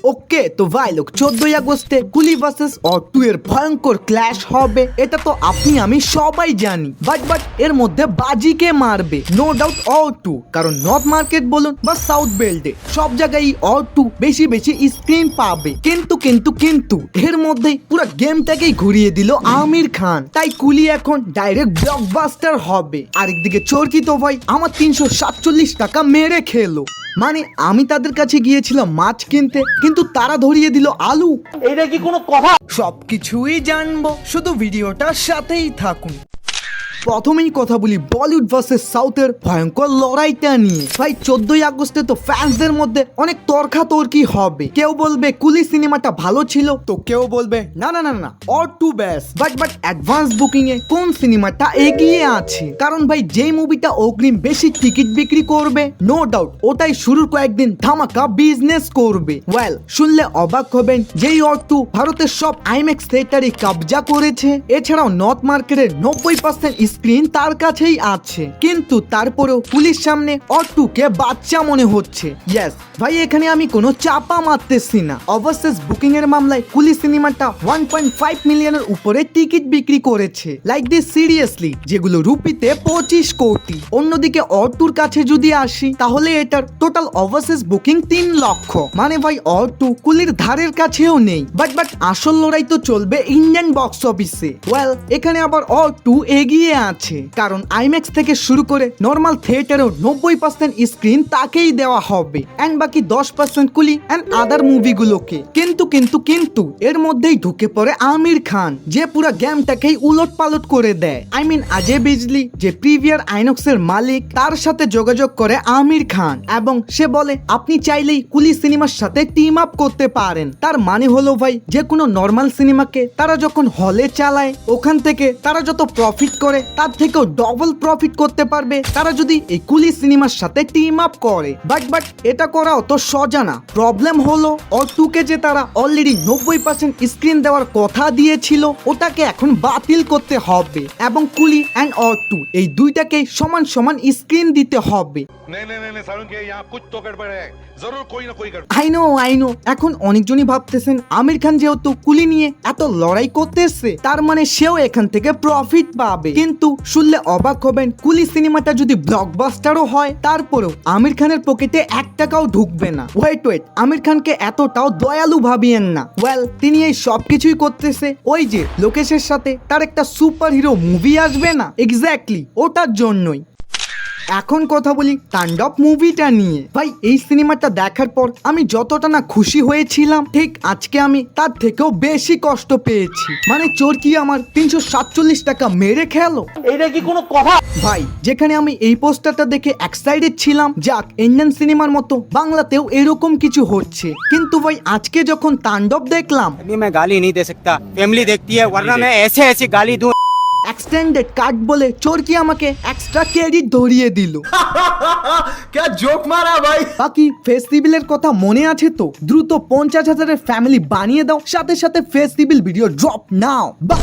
ওকে তো ভাই লোক 14ই আগস্টে কুলি ভার্সেস অটু এর ভয়ঙ্কর ক্ল্যাশ হবে, এটা তো আপনি আমি সবাই জানি। বাট এর মধ্যে বাজিকে মারবে নো ডাউট অটু, কারণ নর্থ মার্কেট বলুন বা সাউথ বেল্টে সব জায়গায় অটু বেশি স্ক্রিন পাবে। কিন্তু এর মধ্যেই পুরো গেমটাকেই ঘুরিয়ে দিল আমির খান, তাই কুলি এখন ডাইরেক্ট ব্লকবাস্টার হবে। আরেকদিকে চরকি তো ভাই আমার 347 টাকা মেরে খেলো। মানে আমি তাদের কাছে গিয়েছিলাম মাছ কিনতে, কিন্তু তারা ধরিয়ে দিল আলু। এটা কি কোনো কথা? সবকিছুই জানবো, শুধু ভিডিওটার সাথেই থাকুন। প্রথমেই কথা বলি বলিউড ভার্সেস সাউথের ভয়ঙ্কর লড়াইটা নিয়ে। ভাই 14ই আগস্টে তো ফ্যান্সদের মধ্যে অনেক তর্কাতর্কি হবে। কেউ বলবে কুলি সিনেমাটা ভালো ছিল, তো কেউ বলবে না অটু বেস্ট। বাট অ্যাডভান্স বুকিং এ কোন সিনেমাটা এগিয়ে আছে? কারণ ভাই যেই মুভিটা অগ্রিম বেশি টিকিট বিক্রি করবে নো ডাউট ওটাই শুরুর কয়েকদিন ধামাকা বিজনেস করবে। ওয়েল, শুনলে অবাক হবেন যেই অটু ভারতের সব আইম্যাক্স থিয়েটারে কবজা করেছে, এছাড়াও নর্থ মার্কেটের 90% স্ক্রিন তার কাছেই আছে, কিন্তু তারপরেও পুলিশ সামনে অটুকে বাচ্চা মনে হচ্ছে। ইয়েস ভাই, এখানে আমি কোনো চাপা মারতেছি না। অবশেষ বুকিং এর মামলায় কুলি সিনেমাটা 1.5 মিলিয়নের উপরে টিকিট বিক্রি করেছে। লাইক দিস সিরিয়াসলি, যেগুলো রুপিতে 25 কোটি। অন্যদিকে অটুর কাছে যদি আসি, তাহলে এটার টোটাল অবশেষ বুকিং 3 লক্ষ। মানে ভাই অটু কুলির ধারের কাছেও নেই। বাট আসল লড়াই তো চলবে ইন্ডিয়ান বক্স অফিসে। ওয়েল, এখানে আবার অটু এগিয়ে আছে, কারণ আইম্যাক্স থেকে শুরু করে নর্মাল থিয়েটারেও 90% স্ক্রিন তাকেই দেওয়া হবে, এন্ড বাকি 10% কুলি এন্ড আদার মুভিগুলোকে। কিন্তু এর মধ্যেই ঢুকে পড়ে আমির খান, যে পুরো গেমটাকেই উলট পালট করে দেয়। আই মিন অজয় বিজলি, যে প্রিভিয়ার আইনক্সের মালিক, তার সাথে যোগাযোগ করে আমির খান এবং সে বলে আপনি চাইলেই কুলি সিনেমার সাথে টিম আপ করতে পারেন। তার মানে হলো ভাই, যে কোনো নর্মাল সিনেমাকে তারা যখন হলে চালায়, ওখান থেকে তারা যত প্রফিট করে তার থেকেও ডবল প্রফিট করতে পারবে তারা যদি এই কুলি সিনেমার সাথে টিম আপ করে। বাট এটা করা অত সোজা না। প্রবলেম হলো অটুকে যে তারা অলরেডি 90% স্ক্রিন দেওয়ার কথা দিয়েছিল, ওটাকে এখন বাতিল করতে হবে এবং কুলি এন্ড অটু এই দুইটাকে সমান স্ক্রিন দিতে হবে। नहीं सारुण के यहाँ कुछ तो गड़बड़ है, जरूर कोई ना कोई गड़बड़। আই নো এখন অনেকজনই ভাবতেছেন আমির খান যেহেতু কুলি নিয়ে এত লড়াই করতেছে, তার মানে সেও এখান থেকে প্রফিট পাবে। কিন্তু শুনলে অবাক হবেন, কুলি সিনেমাটা যদি ব্লকবাস্টারও হয়, তারপরেও আমির খানের পকেটে 1 টাকাও ঢুকবে না। ওয়েট আমির খানকে এতটাও দয়ালু ভাবিয়েন না। ওয়েল, তিনি এই সবকিছুই করতেছে ওই যে লোকেশের সাথে তার একটা সুপার হিরো মুভি আসবে না, এক্স্যাক্টলি ওটার জন্যই। এখন কথা বলি তাণ্ডব মুভিটা নিয়ে। ভাই এই সিনেমাটা দেখার পর আমি যতটা না খুশি হয়েছিলাম, ঠিক আজকে আমি তার থেকেও বেশি কষ্ট পেয়েছি। মানে চরকি আমার 347 টাকা মেরে খেলো। এটা কি কোনো কথা? ভাই যেখানে আমি এই পোস্টারটা দেখে এক্সাইটেড ছিলাম, যাক ইন্ডিয়ান সিনেমার মতো বাংলাতেও এরকম কিছু হচ্ছে, কিন্তু ভাই আজকে যখন তাণ্ডব দেখলাম, अभी मैं गाली नहीं दे सकता, फैमिली देखती है, वरना मैं ऐसे ऐसी गाली दूं। এক্সটেন্ডেড কাট বলে চরকি আমাকে এক্সট্রা ক্রেডিট ধরিয়ে দিল। क्या जोक मारा भाई? বাকি ফেস্টিভ্যালের কথা মনে আছে তো? দ্রুত 50,000-এর ফ্যামিলি বানিয়ে দাও, সাথে ফেস্টিভ্যাল ভিডিও ড্রপ নাও। বাহ